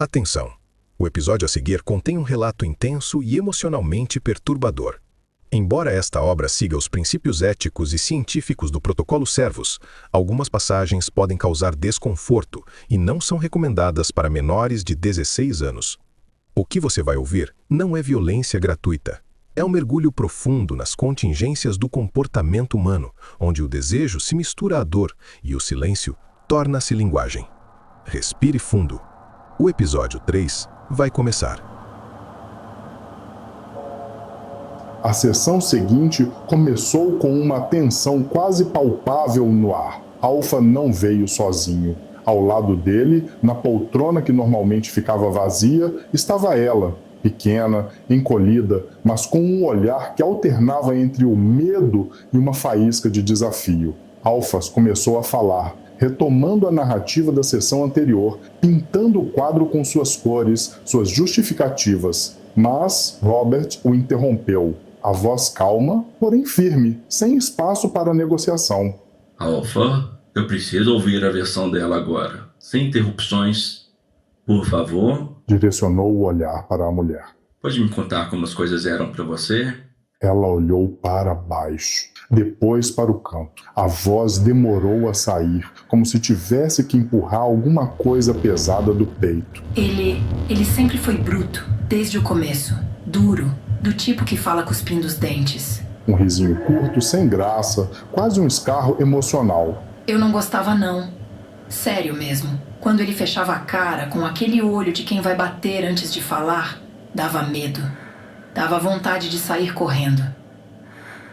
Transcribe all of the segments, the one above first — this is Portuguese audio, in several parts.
Atenção! O episódio a seguir contém um relato intenso e emocionalmente perturbador. Embora esta obra siga os princípios éticos e científicos do Protocolo Servus, algumas passagens podem causar desconforto e não são recomendadas para menores de 16 anos. O que você vai ouvir não é violência gratuita. É um mergulho profundo nas contingências do comportamento humano, onde o desejo se mistura à dor e o silêncio torna-se linguagem. Respire fundo. O episódio 3 vai começar. A sessão seguinte começou com uma tensão quase palpável no ar. Alpha não veio sozinho. Ao lado dele, na poltrona que normalmente ficava vazia, estava ela, pequena, encolhida, mas com um olhar que alternava entre o medo e uma faísca de desafio. Alpha começou a falar, retomando a narrativa da sessão anterior, pintando o quadro com suas cores, suas justificativas. Mas Robert o interrompeu. A voz calma, porém firme, sem espaço para negociação. Alpha, eu preciso ouvir a versão dela agora, sem interrupções. Por favor. Direcionou o olhar para a mulher. Pode me contar como as coisas eram para você? Ela olhou para baixo, depois para o canto. A voz demorou a sair, como se tivesse que empurrar alguma coisa pesada do peito. Ele sempre foi bruto, desde o começo. Duro, do tipo que fala cuspindo os dentes. Um risinho curto, sem graça, quase um escarro emocional. Eu não gostava não. Sério mesmo. Quando ele fechava a cara com aquele olho de quem vai bater antes de falar, dava medo. Dava vontade de sair correndo.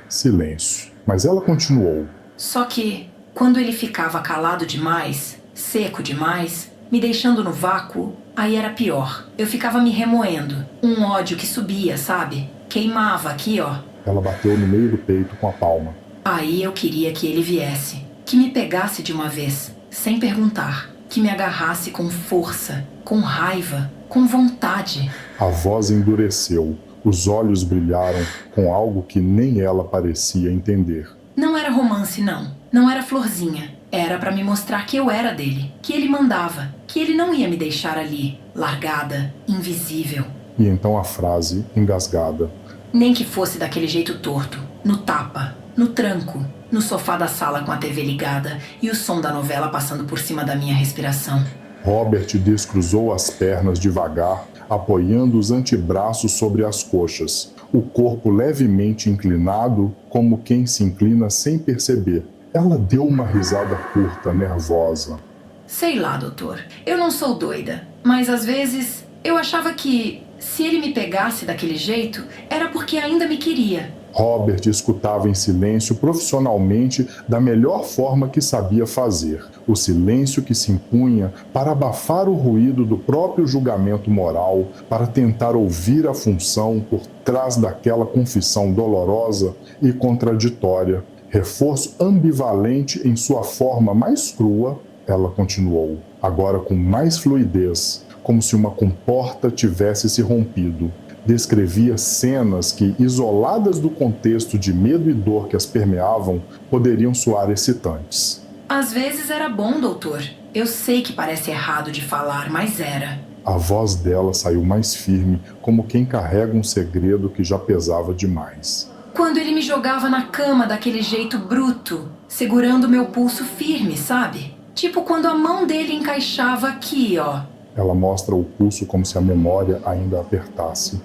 Silêncio. Mas ela continuou. Só que, quando ele ficava calado demais, seco demais, me deixando no vácuo, aí era pior. Eu ficava me remoendo. Um ódio que subia, sabe? Queimava aqui, ó. Ela bateu no meio do peito com a palma. Aí eu queria que ele viesse. Que me pegasse de uma vez, sem perguntar. Que me agarrasse com força, com raiva, com vontade. A voz endureceu. Os olhos brilharam com algo que nem ela parecia entender. Não era romance, não. Não era florzinha. Era pra me mostrar que eu era dele. Que ele mandava. Que ele não ia me deixar ali, largada, invisível. E então a frase, engasgada. Nem que fosse daquele jeito torto. No tapa. No tranco. No sofá da sala com a TV ligada e o som da novela passando por cima da minha respiração. Robert descruzou as pernas devagar, apoiando os antebraços sobre as coxas, o corpo levemente inclinado, como quem se inclina sem perceber. Ela deu uma risada curta, nervosa. Sei lá, doutor. Eu não sou doida, mas às vezes eu achava que, se ele me pegasse daquele jeito, era porque ainda me queria. Robert escutava em silêncio profissionalmente da melhor forma que sabia fazer. O silêncio que se impunha para abafar o ruído do próprio julgamento moral, para tentar ouvir a função por trás daquela confissão dolorosa e contraditória. Reforço ambivalente em sua forma mais crua, ela continuou, agora com mais fluidez, como se uma comporta tivesse se rompido. Descrevia cenas que, isoladas do contexto de medo e dor que as permeavam, poderiam soar excitantes. Às vezes era bom, doutor. Eu sei que parece errado de falar, mas era. A voz dela saiu mais firme, como quem carrega um segredo que já pesava demais. Quando ele me jogava na cama daquele jeito bruto, segurando meu pulso firme, sabe? Tipo quando a mão dele encaixava aqui, ó. Ela mostra o pulso como se a memória ainda apertasse.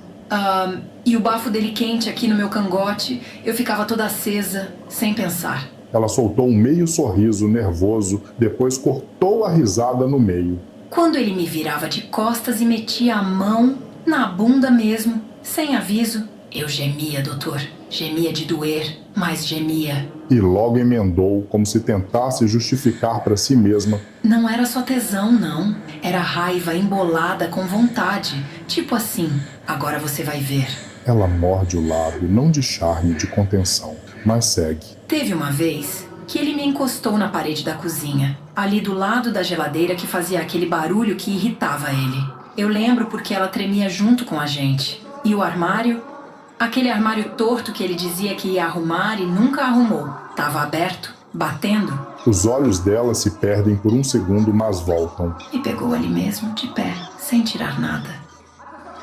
E o bafo dele quente aqui no meu cangote, eu ficava toda acesa, sem pensar. Ela soltou um meio sorriso nervoso, depois cortou a risada no meio. Quando ele me virava de costas e metia a mão na bunda mesmo, sem aviso, eu gemia, doutor. Gemia de doer, mas gemia. E logo emendou, como se tentasse justificar para si mesma. Não era só tesão, não. Era raiva embolada com vontade. Tipo assim, agora você vai ver. Ela morde o lábio, não de charme, de contenção, mas segue. Teve uma vez que ele me encostou na parede da cozinha, ali do lado da geladeira que fazia aquele barulho que irritava ele. Eu lembro porque ela tremia junto com a gente. E o armário? Aquele armário torto que ele dizia que ia arrumar e nunca arrumou. Tava aberto, batendo. Os olhos dela se perdem por um segundo, mas voltam. Me pegou ali mesmo, de pé, sem tirar nada.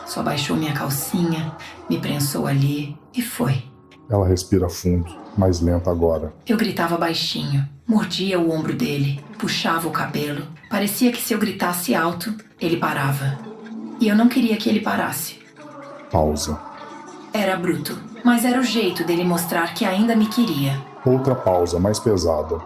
Só baixou minha calcinha, me prensou ali e foi. Ela respira fundo, mais lenta agora. Eu gritava baixinho, mordia o ombro dele, puxava o cabelo. Parecia que se eu gritasse alto, ele parava. E eu não queria que ele parasse. Pausa. Era bruto, mas era o jeito dele mostrar que ainda me queria. Outra pausa, mais pesada.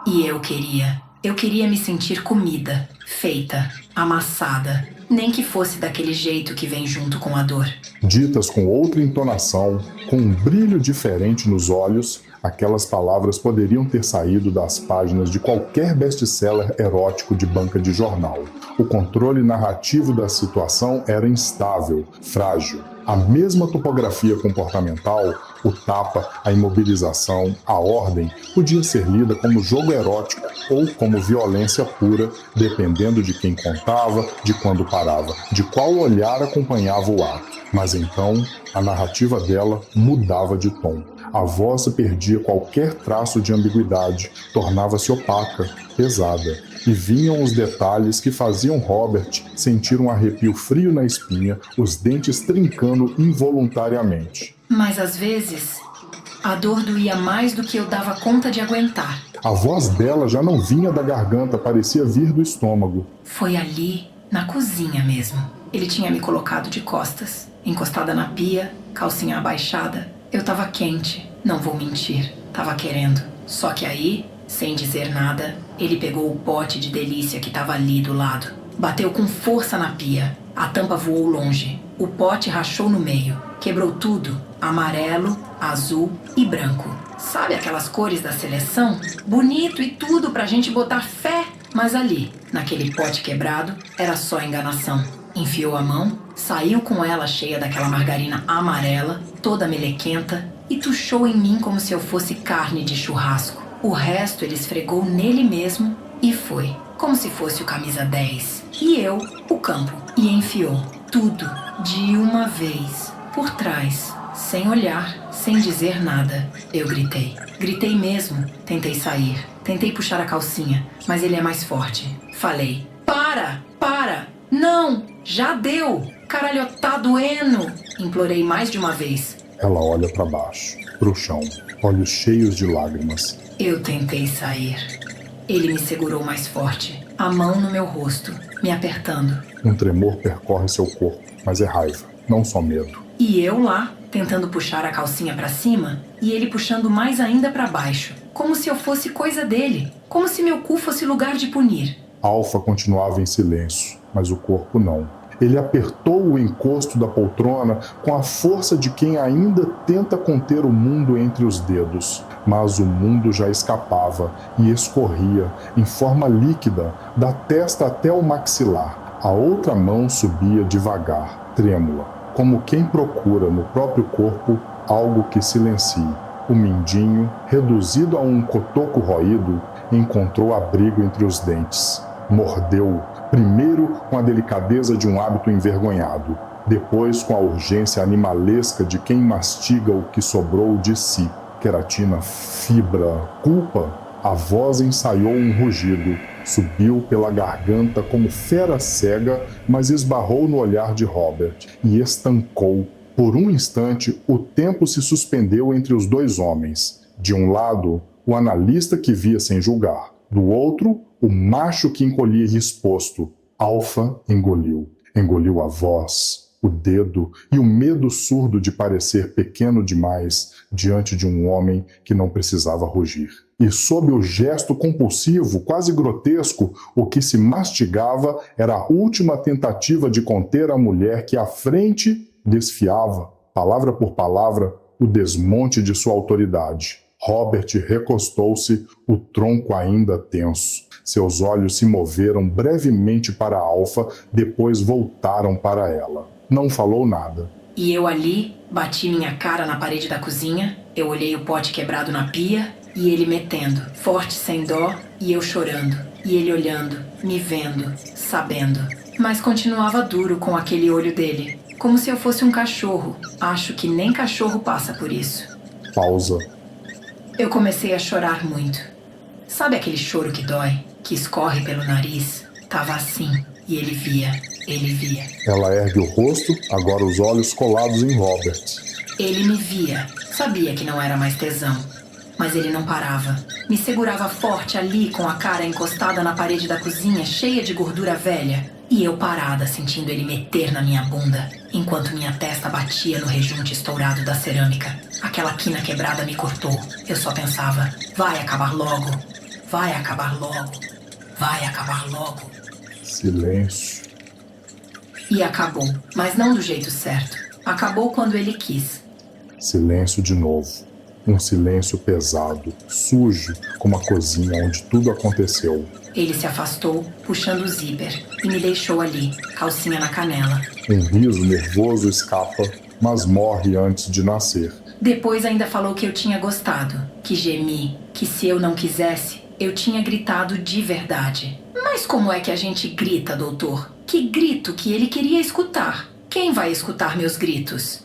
E eu queria. Eu queria me sentir comida, feita, amassada. Nem que fosse daquele jeito que vem junto com a dor. Ditas com outra entonação, com um brilho diferente nos olhos, aquelas palavras poderiam ter saído das páginas de qualquer best-seller erótico de banca de jornal. O controle narrativo da situação era instável, frágil. A mesma topografia comportamental, o tapa, a imobilização, a ordem, podia ser lida como jogo erótico ou como violência pura, dependendo de quem contava, de quando parava, de qual olhar acompanhava o ato. Mas então, a narrativa dela mudava de tom. A voz perdia qualquer traço de ambiguidade, tornava-se opaca, pesada. E vinham os detalhes que faziam Robert sentir um arrepio frio na espinha, os dentes trincando involuntariamente. Mas às vezes, a dor doía mais do que eu dava conta de aguentar. A voz dela já não vinha da garganta, parecia vir do estômago. Foi ali, na cozinha mesmo. Ele tinha me colocado de costas, encostada na pia, calcinha abaixada. Eu tava quente, não vou mentir, tava querendo. Só que aí, sem dizer nada, ele pegou o pote de delícia que tava ali do lado. Bateu com força na pia. A tampa voou longe. O pote rachou no meio. Quebrou tudo. Amarelo, azul e branco. Sabe aquelas cores da seleção? Bonito e tudo pra gente botar fé. Mas ali, naquele pote quebrado, era só enganação. Enfiou a mão, saiu com ela cheia daquela margarina amarela, toda melequenta, e tuchou em mim como se eu fosse carne de churrasco. O resto ele esfregou nele mesmo e foi, como se fosse o camisa 10. E eu, o campo. E enfiou tudo, de uma vez, por trás, sem olhar, sem dizer nada. Eu gritei. Gritei mesmo. Tentei sair. Tentei puxar a calcinha, mas ele é mais forte. Falei, para! Não! Já deu! Caralho, tá doendo! Implorei mais de uma vez. Ela olha para baixo, pro chão, olhos cheios de lágrimas. Eu tentei sair. Ele me segurou mais forte, a mão no meu rosto, me apertando. Um tremor percorre seu corpo, mas é raiva, não só medo. E eu lá, tentando puxar a calcinha pra cima, e ele puxando mais ainda pra baixo, como se eu fosse coisa dele, como se meu cu fosse lugar de punir. Alfa continuava em silêncio, mas o corpo não. Ele apertou o encosto da poltrona com a força de quem ainda tenta conter o mundo entre os dedos. Mas o mundo já escapava e escorria, em forma líquida, da testa até o maxilar. A outra mão subia devagar, trêmula, como quem procura no próprio corpo algo que silencie. O mindinho, reduzido a um cotoco roído, encontrou abrigo entre os dentes. Mordeu, primeiro com a delicadeza de um hábito envergonhado, depois com a urgência animalesca de quem mastiga o que sobrou de si. Queratina, fibra, culpa? A voz ensaiou um rugido, subiu pela garganta como fera cega, mas esbarrou no olhar de Robert e estancou. Por um instante, o tempo se suspendeu entre os dois homens. De um lado, o analista que via sem julgar. Do outro, o macho que encolhia exposto. Alfa engoliu. Engoliu a voz, o dedo e o medo surdo de parecer pequeno demais diante de um homem que não precisava rugir. E sob o gesto compulsivo, quase grotesco, o que se mastigava era a última tentativa de conter a mulher que à frente desfiava, palavra por palavra, o desmonte de sua autoridade. Robert recostou-se, o tronco ainda tenso. Seus olhos se moveram brevemente para Alfa, depois voltaram para ela. Não falou nada. E eu ali, bati minha cara na parede da cozinha, eu olhei o pote quebrado na pia, e ele metendo, forte sem dó, e eu chorando. E ele olhando, me vendo, sabendo. Mas continuava duro com aquele olho dele, como se eu fosse um cachorro. Acho que nem cachorro passa por isso. Pausa. Eu comecei a chorar muito. Sabe aquele choro que dói, que escorre pelo nariz? Tava assim, e ele via. Ele via. Ela ergue o rosto, agora os olhos colados em Robert. Ele me via. Sabia que não era mais tesão. Mas ele não parava. Me segurava forte ali com a cara encostada na parede da cozinha, cheia de gordura velha. E eu parada, sentindo ele meter na minha bunda, enquanto minha testa batia no rejunte estourado da cerâmica. Aquela quina quebrada me cortou. Eu só pensava, vai acabar logo. Vai acabar logo. Vai acabar logo. Silêncio. E acabou, mas não do jeito certo. Acabou quando ele quis. Silêncio de novo. Um silêncio pesado, sujo, como a cozinha onde tudo aconteceu. Ele se afastou, puxando o zíper, e me deixou ali, calcinha na canela. Um riso nervoso escapa, mas morre antes de nascer. Depois ainda falou que eu tinha gostado, que gemi, que se eu não quisesse, eu tinha gritado de verdade. Mas como é que a gente grita, doutor? Que grito que ele queria escutar? Quem vai escutar meus gritos?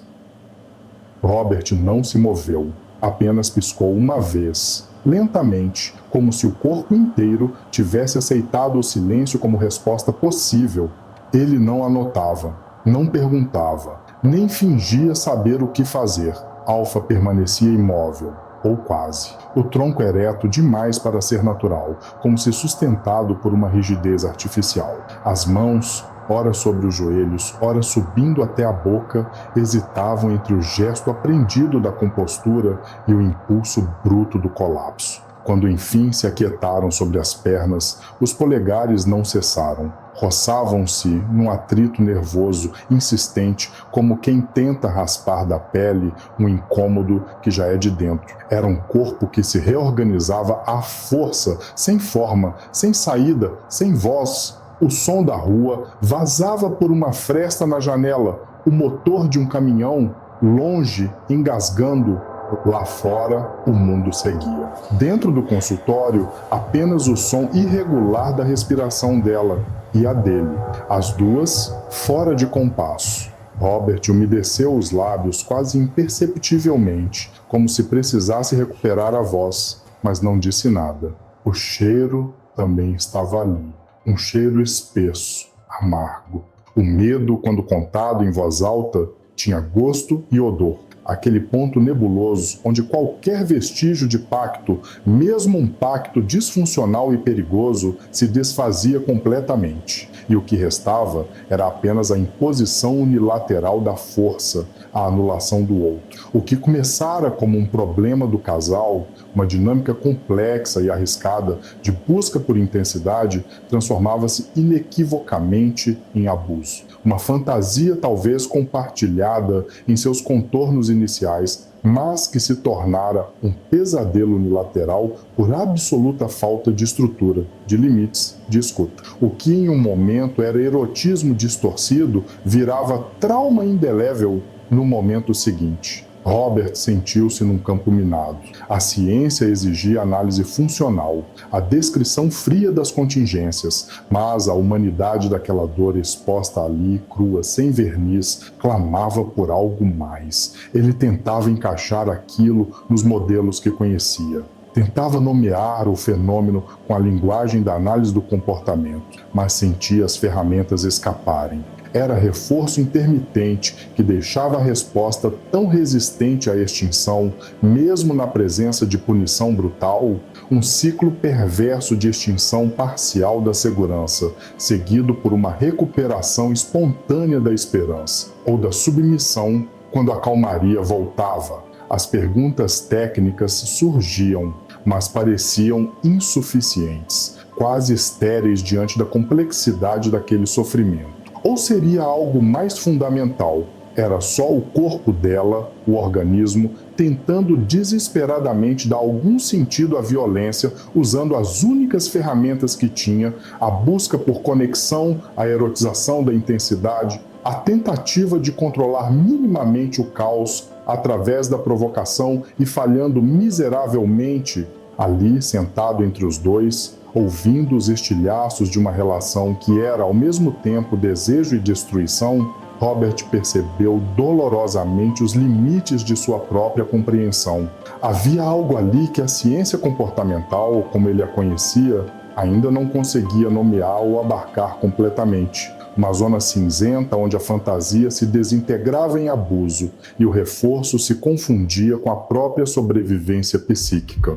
Robert não se moveu, apenas piscou uma vez, lentamente, como se o corpo inteiro tivesse aceitado o silêncio como resposta possível. Ele não anotava, não perguntava, nem fingia saber o que fazer. Alfa permanecia imóvel, ou quase. O tronco ereto demais para ser natural, como se sustentado por uma rigidez artificial. As mãos, ora sobre os joelhos, ora subindo até a boca, hesitavam entre o gesto aprendido da compostura e o impulso bruto do colapso. Quando enfim se aquietaram sobre as pernas, os polegares não cessaram. Roçavam-se num atrito nervoso, insistente, como quem tenta raspar da pele um incômodo que já é de dentro. Era um corpo que se reorganizava à força, sem forma, sem saída, sem voz. O som da rua vazava por uma fresta na janela, o motor de um caminhão, longe, engasgando. Lá fora, o mundo seguia. Dentro do consultório, apenas o som irregular da respiração dela e a dele, as duas fora de compasso. Robert umedeceu os lábios quase imperceptivelmente, como se precisasse recuperar a voz, mas não disse nada. O cheiro também estava ali. Um cheiro espesso, amargo. O medo, quando contado em voz alta, tinha gosto e odor. Aquele ponto nebuloso onde qualquer vestígio de pacto, mesmo um pacto disfuncional e perigoso, se desfazia completamente. E o que restava era apenas a imposição unilateral da força, a anulação do outro. O que começara como um problema do casal, uma dinâmica complexa e arriscada de busca por intensidade, transformava-se inequivocamente em abuso. Uma fantasia talvez compartilhada em seus contornos iniciais, mas que se tornara um pesadelo unilateral por absoluta falta de estrutura, de limites, de escuta. O que em um momento era erotismo distorcido virava trauma indelével no momento seguinte. Robert sentiu-se num campo minado. A ciência exigia análise funcional, a descrição fria das contingências, mas a humanidade daquela dor exposta ali, crua, sem verniz, clamava por algo mais. Ele tentava encaixar aquilo nos modelos que conhecia. Tentava nomear o fenômeno com a linguagem da análise do comportamento, mas sentia as ferramentas escaparem. Era reforço intermitente que deixava a resposta tão resistente à extinção, mesmo na presença de punição brutal, um ciclo perverso de extinção parcial da segurança, seguido por uma recuperação espontânea da esperança, ou da submissão quando a calmaria voltava. As perguntas técnicas surgiam, mas pareciam insuficientes, quase estéreis diante da complexidade daquele sofrimento. Ou seria algo mais fundamental? Era só o corpo dela, o organismo, tentando desesperadamente dar algum sentido à violência, usando as únicas ferramentas que tinha, a busca por conexão, a erotização da intensidade, a tentativa de controlar minimamente o caos através da provocação e falhando miseravelmente, ali sentado entre os dois, ouvindo os estilhaços de uma relação que era ao mesmo tempo desejo e destruição, Robert percebeu dolorosamente os limites de sua própria compreensão. Havia algo ali que a ciência comportamental, como ele a conhecia, ainda não conseguia nomear ou abarcar completamente. Uma zona cinzenta onde a fantasia se desintegrava em abuso e o reforço se confundia com a própria sobrevivência psíquica.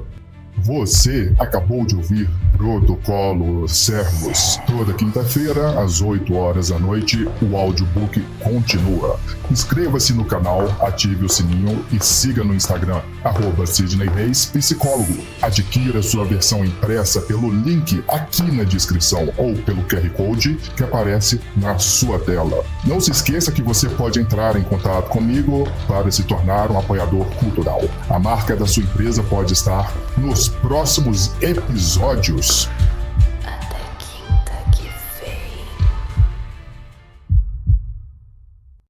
Você acabou de ouvir Protocolo Servos. Toda quinta-feira, às 8 horas da noite, o audiobook continua. Inscreva-se no canal, ative o sininho e siga no Instagram, @Sidney Reis Psicólogo. Adquira sua versão impressa pelo link aqui na descrição ou pelo QR Code que aparece na sua tela. Não se esqueça que você pode entrar em contato comigo para se tornar um apoiador cultural. A marca da sua empresa pode estar nos próximos episódios.